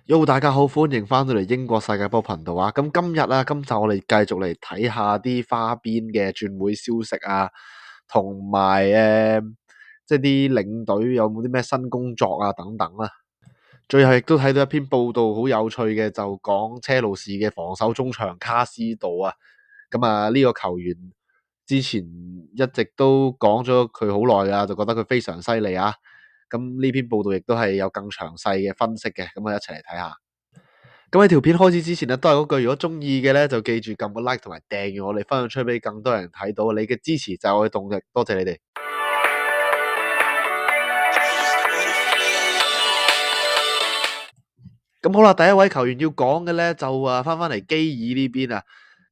Yo，大家好，歡迎翻到嚟英國世界波頻道啊！咁今集我哋繼續嚟睇下啲花邊嘅轉會消息啊，同埋即係啲領隊有冇啲咩新工作啊等等啦。最後亦都睇到一篇報道，好有趣嘅，就講車路士嘅防守中場卡斯道啊。咁啊，呢個球員之前一直都講咗佢好耐啊，就覺得佢非常犀利啊。咁呢篇報道亦都係有更詳細嘅分析嘅，咁啊一齊嚟睇下。咁喺條片開始之前咧，都係嗰句，如果中意嘅咧，就記住撳個 like 同埋訂閱我哋，分享出俾更多人睇到。你嘅支持就係我嘅動力，多謝你哋。咁好啦，第一位球員要講嘅咧，就翻嚟基爾呢邊啊。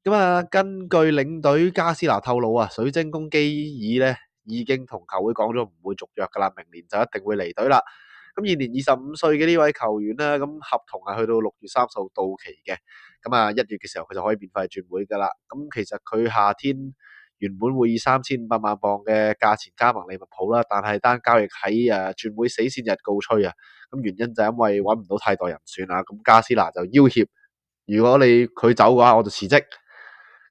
咁啊，根據領隊加斯拿透露啊，水晶宮基爾咧已經同球會講咗唔會續約噶啦，明年就一定會離隊啦。咁現年25歲嘅呢位球員咧，咁合同係去到6月30號到期嘅。咁啊，1月嘅時候佢就可以免費轉會噶啦。咁其實佢夏天原本會以3500萬鎊嘅價錢加盟利物浦啦，但係單交易喺轉會死線日告吹啊。咁原因就係因為揾唔到替代人選啊。咁加斯拿就要挾，如果佢走嘅話，我就辭職。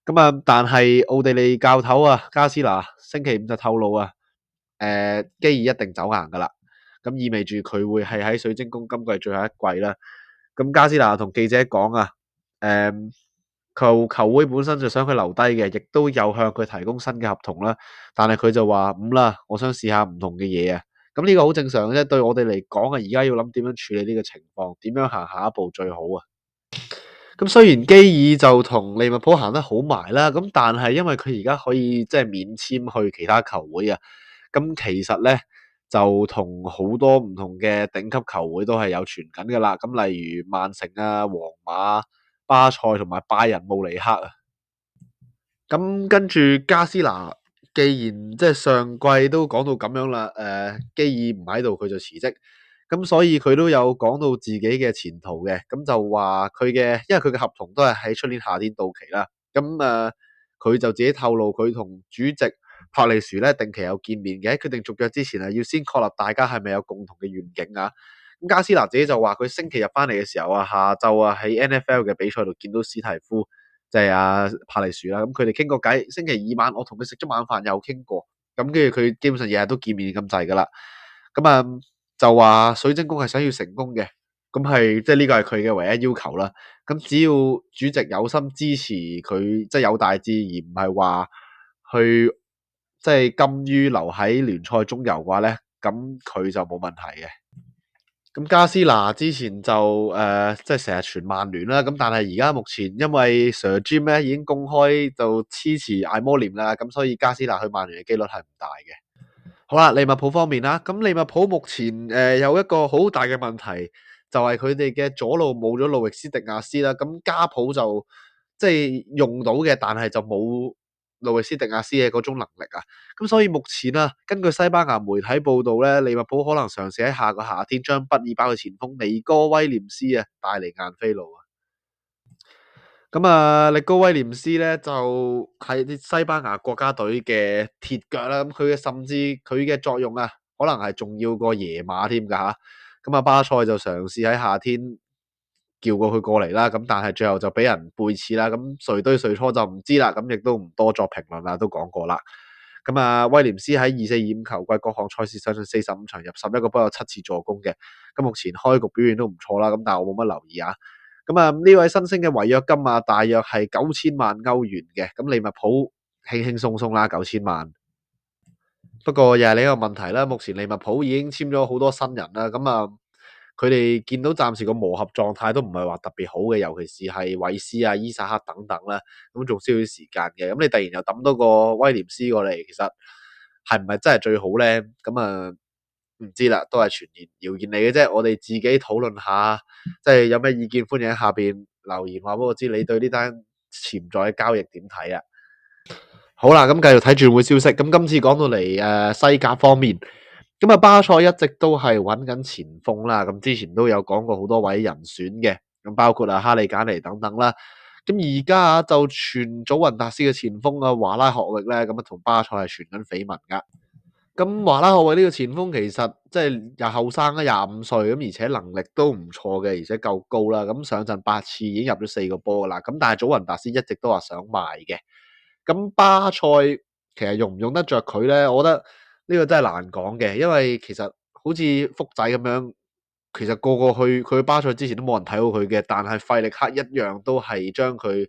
咁啊，但係奧地利教頭啊，加斯拿星期五就透露啊，基爾一定走硬噶啦。咁意味住佢會係喺水晶宮今季最後一季啦。咁加斯拿同記者講啊，球會本身就想佢留低嘅，亦都有向佢提供新嘅合同啦。但係佢就話唔啦，我想試下唔同嘅嘢啊。咁呢個好正常嘅啫，對我哋嚟講啊，而家要諗點樣處理呢個情況，點樣行下一步最好啊。咁雖然基爾就同利物浦行得好埋啦，咁但係因為佢而家可以即係免簽去其他球會啊，咁其實咧就同好多唔同嘅頂級球會都係有傳緊噶啦，咁例如曼城啊、皇馬、巴塞同埋拜仁慕尼黑啊。咁跟住加斯拿，既然即係上季都講到咁樣啦，基爾唔喺度佢就辭職，咁所以佢都有講到自己嘅前途嘅，咁就話因為佢嘅合同都係喺出年夏天到期啦，咁佢就自己透露佢同主席帕利殊咧定期有見面嘅，決定續約之前啊，要先確立大家係咪有共同嘅願景啊。咁加斯拿自己就話佢星期日翻嚟嘅時候啊，下晝啊喺 NFL 嘅比賽度見到史提夫。即係阿帕利樹啦，咁佢哋傾過偈。星期二晚我同佢食咗晚飯，又傾過，咁跟住佢基本上日日都見面咁滯噶啦。咁啊就話水晶宮係想要成功嘅，咁係即係呢個係佢嘅唯一要求啦。咁只要主席有心支持佢，即係有大志，而唔係話去即係甘於留喺聯賽中游嘅話咧，咁佢就冇問題嘅。咁加斯拿之前就即係成日傳曼聯啦，咁但係而家目前因為 Sir Jim 咧已經公開就支持艾摩廉啦，咁所以加斯拿去曼聯嘅機率係唔大嘅。好啦，利物浦方面啦，咁利物浦目前有一個好大嘅問題，就係佢哋嘅左路冇咗路易斯迪亞斯啦，咁加普就即係用到嘅，但係就冇路易斯迪亞斯嘅嗰種能力啊，咁所以目前啊，根據西班牙媒體報道咧，利物浦可能嘗試喺下個夏天將畢爾包嘅前鋒尼哥威廉斯啊帶嚟晏菲路啊。咁啊，力高威廉斯咧就係啲西班牙國家隊嘅鐵腳啦。咁佢嘅作用啊，可能係重要過爺馬添噶吓。咁啊，巴塞就嘗試喺夏天叫過佢過嚟啦。咁但係最後就俾人背刺啦。咁誰對誰錯就唔知啦。咁亦都唔多作評論啦，都講過啦。咁啊，威廉斯喺24-25球季各項賽事上陣45場入11個波，有7次助攻嘅。咁目前開局表現都唔錯啦。咁但係我冇乜留意啊。咁啊，呢位新星嘅違約金啊，大約係9000萬歐元嘅。咁利物浦輕輕鬆鬆啦，9000萬。不過又係另一個問題啦，目前利物浦已經簽咗好多新人啦。咁啊，佢哋見到暫時個磨合狀態都唔係話特別好嘅，尤其是係韋斯啊、伊薩克等等啦。咁仲需要啲時間嘅。咁你突然又抌多個威廉斯過嚟，其實係唔係真係最好咧？咁啊〜唔知啦，都係傳言謠言嚟嘅啫。我哋自己討論下，即係有咩意見，歡迎喺下邊留言話俾我知，你對呢單潛在嘅交易點睇啊？好啦，咁繼續睇轉會消息。咁今次講到嚟西甲方面，咁啊巴塞一直都係揾緊前鋒啦。咁之前都有講過好多位人選嘅，咁包括哈利簡尼等等啦。咁而家就傳祖雲達斯嘅前鋒華拉學域咧，咁啊同巴塞係傳緊緋聞噶。咁華拉荷維呢個前鋒其實即係又後生啦，25歲咁，而且能力都唔錯嘅，而且夠高啦。咁上陣8次已經入咗4個波噶啦。咁但係祖雲達斯一直都話想賣嘅。咁巴塞其實用唔用得着佢咧？我覺得呢個真係難講嘅，因為其實好似福仔咁樣，其實個個去巴塞之前都冇人睇好佢嘅，但係費力克一樣都係將佢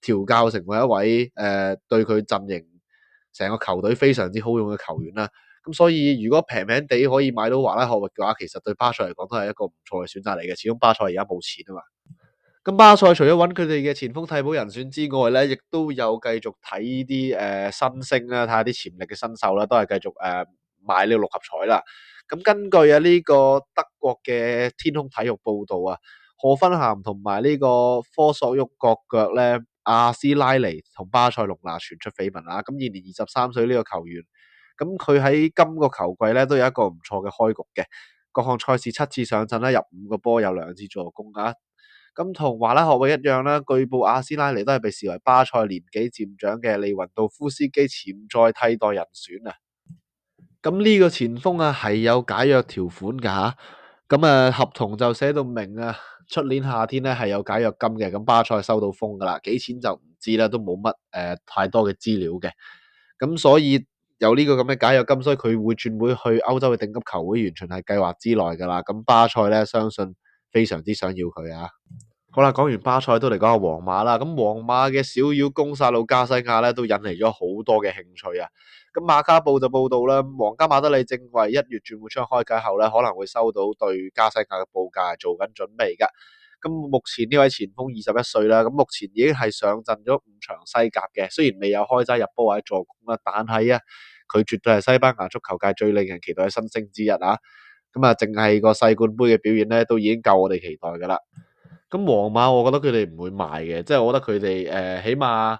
調教成為一位對佢陣營成個球隊非常之好用嘅球員啦。咁所以如果平平地可以買到華拉荷域嘅話，其實對巴塞嚟講都係一個唔錯嘅選擇嚟嘅。始終巴塞而家冇錢啊嘛。咁巴塞除咗揾佢哋嘅前鋒替補人選之外咧，亦都有繼續睇啲新星啦，睇下啲潛力嘅新秀啦，都係繼續買呢個六合彩啦。咁根據呢個德國嘅天空體育報導啊，賀芬咸同埋呢個科索沃國腳咧，阿斯拉尼同巴塞隆拿傳出緋聞啊。咁現年23歲呢個球員，咁佢喺今個球季咧都有一個唔錯嘅開局嘅，各項賽事7次上陣啦，入5個波，有2次助攻啊。咁同華拉荷域一樣啦，據報阿斯拉尼都係被視為巴塞年紀漸長嘅利雲道夫斯基潛在替代人選啊。咁呢個前鋒啊係有解約條款㗎吓，咁合同就寫到明啊，出年夏天咧係有解約金嘅，咁巴塞收到風㗎啦，幾錢就唔知啦，都冇乜太多嘅資料嘅，咁所以有呢個咁嘅解約金，所以佢會轉會去歐洲嘅頂級球會，完全係計劃之內㗎啦。咁巴塞咧相信非常之想要佢啊。好啦，講完巴塞都嚟講下皇馬啦。咁皇馬嘅小妖攻殺路加西亞咧，都引嚟咗好多嘅興趣啊。咁馬卡報就報道啦，皇家馬德里正為1月轉會窗開解後咧，可能會收到對加西亞嘅報價，做緊準備噶。咁目前呢位前鋒21歲啦，咁目前已經係上陣咗5場西甲嘅，雖然未有開齋入波或者助攻啦，但係啊，佢絕對係西班牙足球界最令人期待嘅新星之一啊。咁啊，淨係個世冠盃嘅表現咧，都已經夠我哋期待噶啦。咁皇馬我覺得佢哋唔會賣嘅，即係我覺得佢哋起碼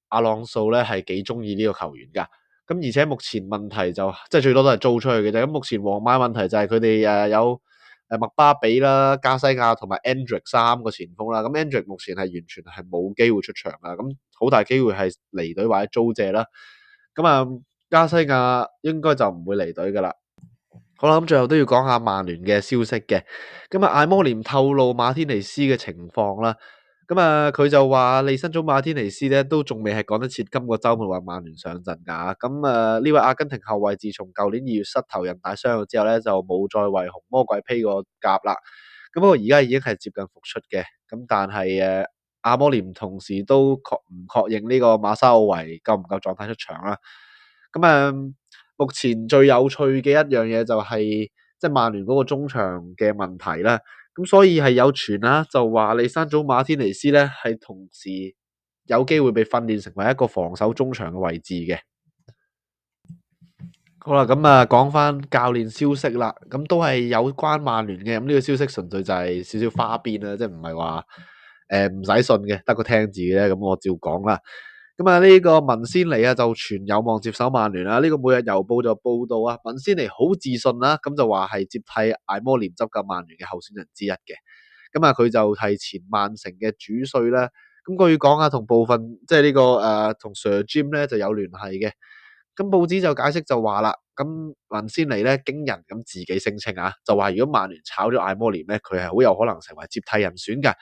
阿朗素咧係幾中意呢個球員㗎。咁而且目前問題就即係最多都係租出去嘅啫。咁目前皇馬問題就係佢哋有麥巴比啦、加西亞同埋 Endrick 3個前鋒啦。咁 Endrick 目前係完全係冇機會出場啦。咁好大機會係離隊或者租借啦。咁啊，加西亞應該就唔會離隊㗎啦。好啦，咁最後都要講下曼聯嘅消息嘅。咁啊，艾摩廉透露馬天尼斯嘅情況啦。咁啊，佢就話利申祖馬天尼斯咧都仲未係趕得切今個週末為曼聯上陣㗎。咁啊，呢位阿根廷後衞自從舊年2月膝頭韌帶傷咗之後咧，就冇再為紅魔鬼披過甲啦。咁不過而家已經係接近復出嘅。咁但係阿摩廉同時都唔確認呢個馬沙奧維夠唔夠狀態出場啦。咁目前最有趣嘅一樣嘢就係即係曼聯嗰個中場嘅問題啦。咁所以係有傳啦，就話利山祖馬天尼斯咧係同時有機會被訓練成為一個防守中場嘅位置嘅。好啦，咁啊講翻教練消息啦，咁都係有關曼聯嘅。咁呢個消息純粹就係少少花邊啦，即係唔係話唔使信嘅，得個聽字嘅。咁我照講啦。咁啊呢個文仙尼啊就全有望接手曼聯啦。呢個每日郵報就報道啊，文仙尼好自信啦，咁就話係接替艾摩廉執教曼聯嘅候選人之一嘅。咁啊佢就係前曼城嘅主帥啦。咁據講啊，同部分即係呢個同 Sir Jim 咧就有聯繫嘅。咁報紙就解釋就話啦，咁文仙尼咧驚人咁自己聲稱啊，就話如果曼聯炒咗艾摩廉咧，佢係好有可能成為接替人選嘅。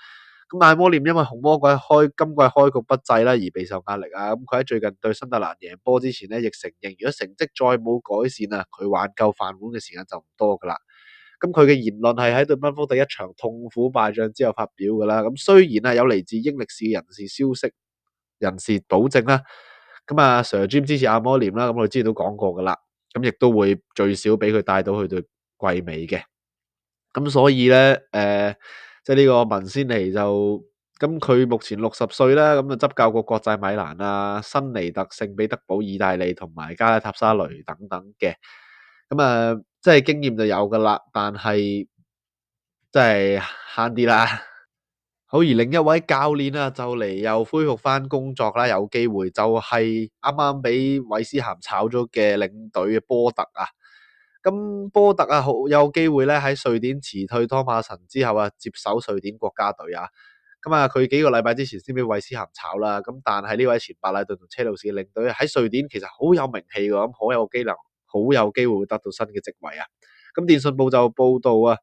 咁艾摩廉因為紅魔鬼今季開局不濟啦，而備受壓力啊。咁佢喺最近對新特蘭贏波之前咧，亦承認如果成績再冇改善啊，佢挽救飯碗嘅時間就唔多噶啦。咁佢嘅言論係喺對賓福第一場痛苦敗仗之後發表噶啦。咁雖然係有嚟自英力士嘅人士保證啦，咁啊 Sir Jim 支持阿摩廉啦，咁我哋之前都講過噶啦，咁亦都會最少俾佢帶到去對季尾嘅。咁所以咧，即係呢個文仙尼就咁佢目前60歲啦，咁就執教過國際米蘭啊、新尼特、聖彼得堡、意大利同埋加拉塔沙雷等等嘅。咁即係經驗就有噶啦，但係即係慳啲啦。好，而另一位教練啊，就嚟又恢復翻工作啦，有機會就係啱啱俾韋斯咸炒咗嘅領隊嘅波特啊。咁波特啊，好有機會咧喺瑞典辭退湯馬臣之後啊，接手瑞典國家隊啊。咁啊，佢幾個禮拜之前先俾韋斯咸炒啦。咁但係呢位前白禮頓同車路士嘅領隊喺瑞典其實好有名氣㗎，咁好有機能，好有機會會得到新嘅席位啊。咁電訊報就報道啊，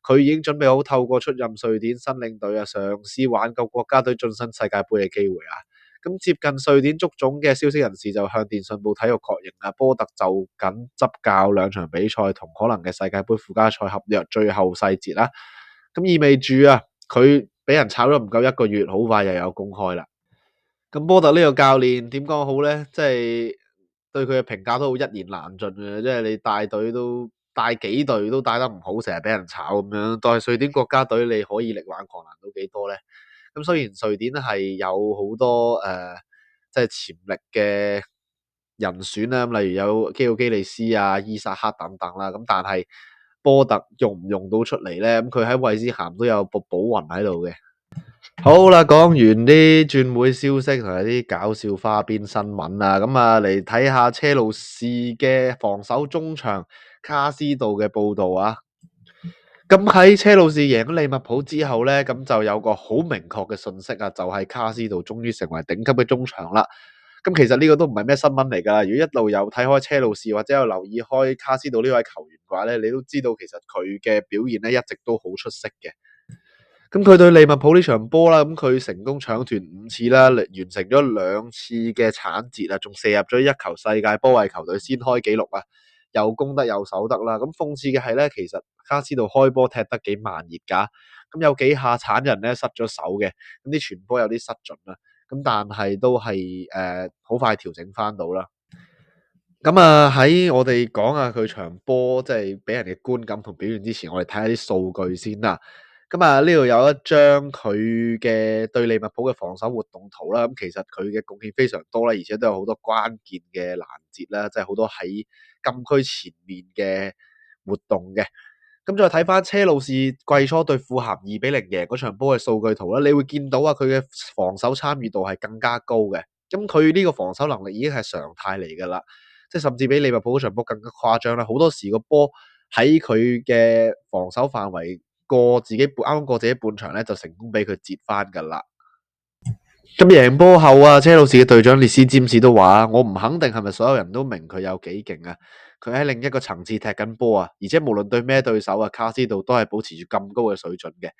佢已經準備好透過出任瑞典新領隊啊，嘗試挽救國家隊晉身世界盃嘅機會啊。咁接近瑞典足總嘅消息人士就向電訊報體育確認啊，波特就緊執教兩場比賽同可能嘅世界盃附加賽合約最後細節啦。咁意味住啊，佢俾人炒咗唔夠一個月，好快又有公開啦。咁波特呢個教練點講好呢？即係對佢嘅評價都好一言難盡嘅，即係你帶隊都帶幾隊都帶得唔好，成日俾人炒咁樣。但係瑞典國家隊你可以力挽狂瀾到幾多呢？咁雖然瑞典係有好多即係潛力嘅人選啦，例如有基奧基利斯啊、伊薩克等等啦，咁但係波特用唔用到出嚟呢？咁佢喺韋斯咸都有個寶雲喺度嘅。好啦，講完啲轉會消息同埋啲搞笑花邊新聞啊，咁啊嚟睇下車路士嘅防守中場卡斯道嘅報道啊。咁喺車路士贏咗利物浦之後呢，咁就有個好明確嘅信息啊，就係卡斯道終於成為頂級嘅中場啦。咁其實呢個都唔係咩新聞嚟㗎，如果一路有睇開車路士或者有留意開卡斯道呢位球員嘅話呢，你都知道其實佢嘅表現呢一直都好出色嘅。咁佢對利物浦呢場波啦，咁佢成功搶斷5次啦，完成咗2次嘅鏟截啊，仲射入咗一球，世界波為球隊先開紀錄啊，又攻得又守得啦。咁諷刺嘅係咧，其實卡斯道開波踢得幾慢熱㗎，咁有幾下鏟人咧失咗手嘅，咁啲傳波有啲失準啦，咁但係都係好快調整翻到啦。咁啊，喺我哋講下佢場波即係俾人嘅觀感同表現之前，我哋睇下啲數據先啦。咁啊，呢度有一張佢嘅對利物浦嘅防守活動圖啦。咁其實佢嘅貢獻非常多啦，而且都有好多關鍵嘅攔截啦，即係好多喺禁區前面嘅活動嘅。咁再睇翻車路士季初對富咸2-0贏嗰場波嘅數據圖啦，你會見到啊，佢嘅防守參與度係更加高嘅。咁佢呢個防守能力已經係常態嚟㗎啦。即係甚至比利物浦嗰場波更加誇張啦！好多時個波喺佢嘅防守範圍過自己啱啱過自己半場咧，就成功俾佢截翻㗎啦。咁贏波後啊，車路士嘅隊長列斯占士都話：我唔肯定係咪所有人都明佢有幾勁啊！佢喺另一個層次踢緊波啊，而且無論對咩對手啊，卡斯道都係保持住咁高嘅水準嘅。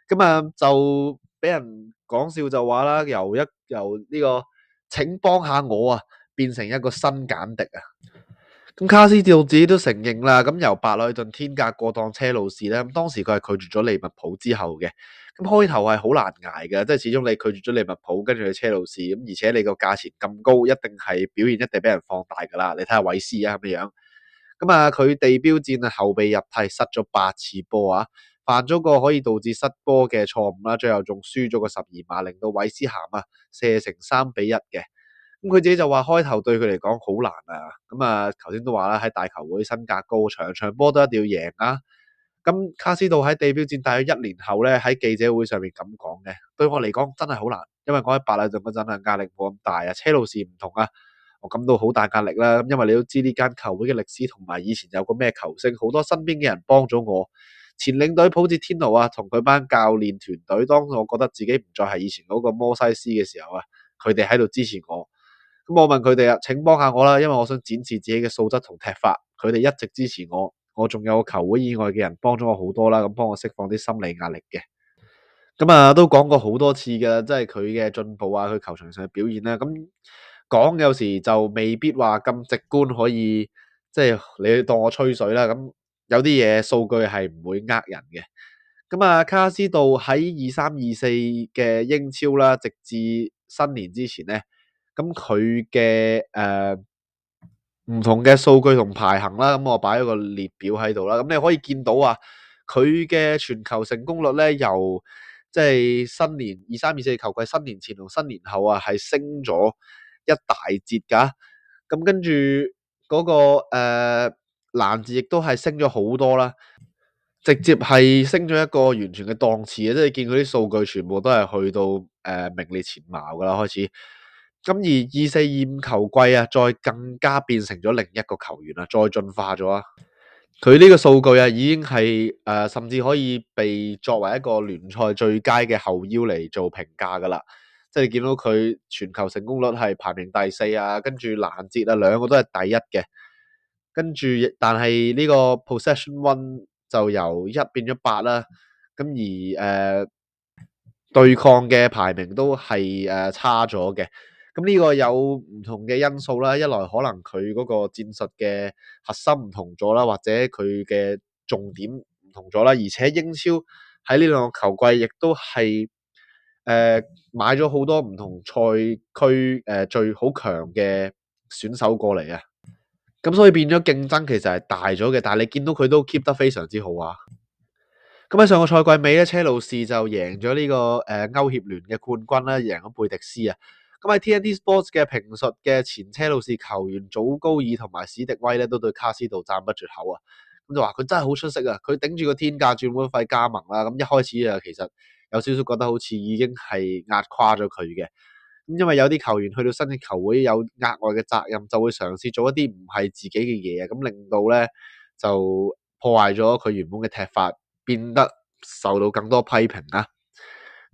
咁啊，就俾人講笑就話啦，由呢個請幫下我啊，變成一個新簡迪啊！咁卡斯道自己都承認啦，咁由白禮頓天價過檔車路士咧，咁當時佢係拒絕咗利物浦之後嘅，咁開頭係好難捱嘅，即係始終你拒絕咗利物浦，跟住去車路士，咁而且你個價錢咁高，一定係表現一定俾人放大噶啦，你睇下韋斯啊咁樣，咁啊佢地標戰啊後備入替失咗8次波啊，犯咗個可以導致失波嘅錯誤啦，最後仲輸咗個12碼，令到韋斯咸啊射成3-1嘅。咁佢自己就話開頭對佢嚟講好難啊，咁啊頭先都話啦，喺大球會身價高，場場波都一定要贏啊。咁卡斯道喺地標戰大約1年後咧，喺記者會上面咁講嘅，對我嚟講真係好難，因為我喺白禮頓嗰陣啊壓力冇咁大啊，車路士唔同啊，我感到好大壓力啦。咁因為你都知呢間球會嘅歷史同埋以前有個咩球星，好多身邊嘅人幫咗我。前領隊普捷天奴啊，同佢班教練團隊，當我覺得自己唔再係以前嗰個摩西斯嘅時候啊，佢哋喺度支持我。咁我問佢哋啊，請幫下我啦，因為我想展示自己嘅素質同踢法。佢哋一直支持我，我仲有球會以外嘅人幫咗我好多啦，咁幫我釋放啲心理壓力嘅。咁啊，都講過好多次㗎，即係佢嘅進步啊，佢球場上嘅表現啦。咁講有時就未必話咁直觀，可以即係你當我吹水啦。咁有啲嘢數據係唔會呃人嘅。咁啊，卡斯道喺23-24嘅英超啦，直至新年之前咧。咁佢嘅唔同嘅數據同排行啦，咁我擺咗個列表喺度啦。咁你可以見到啊，佢嘅傳球成功率咧，由即係新年23-24球季新年前同新年後啊，係升咗一大截㗎。咁跟住嗰個攔截亦都係升咗好多啦，直接係升咗一個完全嘅檔次啊！即係你見佢啲數據全部都係去到名列前茅㗎啦，開始。咁而24-25球季啊，再更加變成咗另一個球員啦，再進化咗啊！佢呢個數據啊，已經係甚至可以被作為一個聯賽最佳嘅後腰嚟做評價噶啦。即係你見到佢傳球成功率係排名第4啊，跟住攔截啊兩個都係第1嘅。跟住但係呢個 possession one 就由1變咗8啦，咁而對抗嘅排名都係差咗嘅。咁呢個有唔同嘅因素啦，一來可能佢嗰個戰術嘅核心唔同咗啦，或者佢嘅重點唔同咗啦，而且英超喺呢兩個球季亦都係買咗好多唔同賽區最好強嘅選手過嚟啊，咁所以變咗競爭其實係大咗嘅，但係你見到佢都 keep 得非常之好啊。咁喺上個賽季尾咧，車路士就贏咗呢個歐協聯嘅冠軍啦，贏咗貝迪斯啊。咁喺 TNT Sports 嘅評述嘅前車路士球員祖高爾同埋史迪威咧，都對卡斯道讚不絕口啊。咁就話佢真係好出色啊！佢頂住個天價轉會費加盟啦。咁一開始啊，其實有少少覺得好似已經係壓垮咗佢嘅。咁因為有啲球員去到新嘅球會有額外嘅責任，就會嘗試做一啲唔係自己嘅嘢啊，咁令到咧就破壞咗佢原本嘅踢法，變得受到更多批評啊！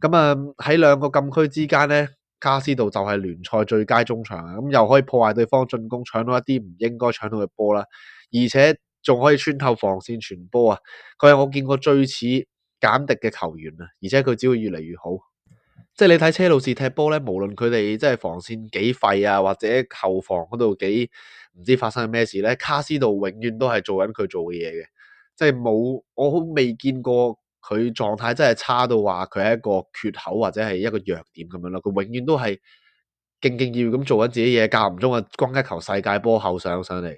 咁啊喺兩個禁區之間咧，卡斯道就係聯賽最佳中場啊！咁又可以破壞對方進攻，搶到一啲唔應該搶到嘅波啦，而且仲可以穿透防線傳波啊！佢係我見過最似簡迪嘅球員啊，而且佢只會越嚟越好。即係你睇車路士踢波咧，無論佢哋即係防線幾廢啊，或者後防嗰度幾唔知發生咩事咧，卡斯道永遠都係做緊佢做嘅嘢嘅，即係冇我好未見過佢狀態真係差到話佢係一個缺口或者係一個弱點咁樣咯，佢永遠都係勁勁要咁做緊自己嘢，間唔中啊轟一球世界波後上嚟。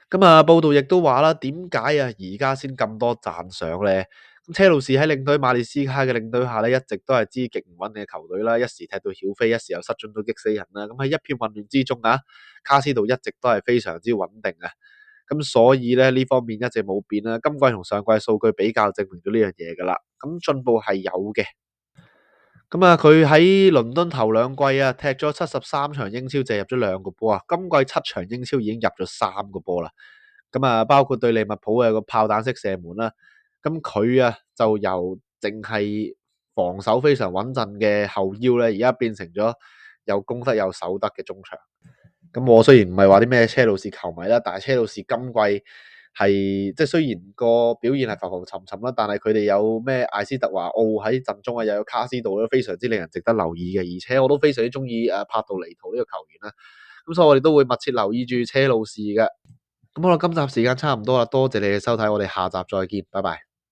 咁啊，報道亦都話啦，點解啊而家先咁多讚賞咧？咁車路士喺領隊馬列斯卡嘅領隊下咧，一直都係支極唔穩定嘅球隊啦，一時踢到曉飛，一時又失準到激死人啦。咁喺一片混亂之中啊，卡斯道一直都係非常之穩定啊。咁所以咧呢方面一直冇變啦。今季同上季數據比較證明咗呢樣嘢噶啦。咁進步係有嘅。咁啊，佢喺倫敦頭兩季啊，踢咗73場英超，就入咗2個波啊。今季7場英超已經入咗3個波啦。咁啊，包括對利物浦嘅個炮彈式射門啦。咁佢啊就由淨係防守非常穩陣嘅後腰咧，而家變成咗有攻得有守得嘅中場。咁我雖然唔係話啲咩車路士球迷啦，但係車路士今季係即係雖然個表現係浮浮沉沉啦，但係佢哋有咩艾斯特華奧喺陣中啊，又有卡斯道都非常之令人值得留意嘅，而且我都非常之中意帕杜尼圖呢個球員啦。咁所以我哋都會密切留意住車路士嘅。咁好啦，今集時間差唔多啦，多謝你嘅收睇，我哋下集再見，拜拜。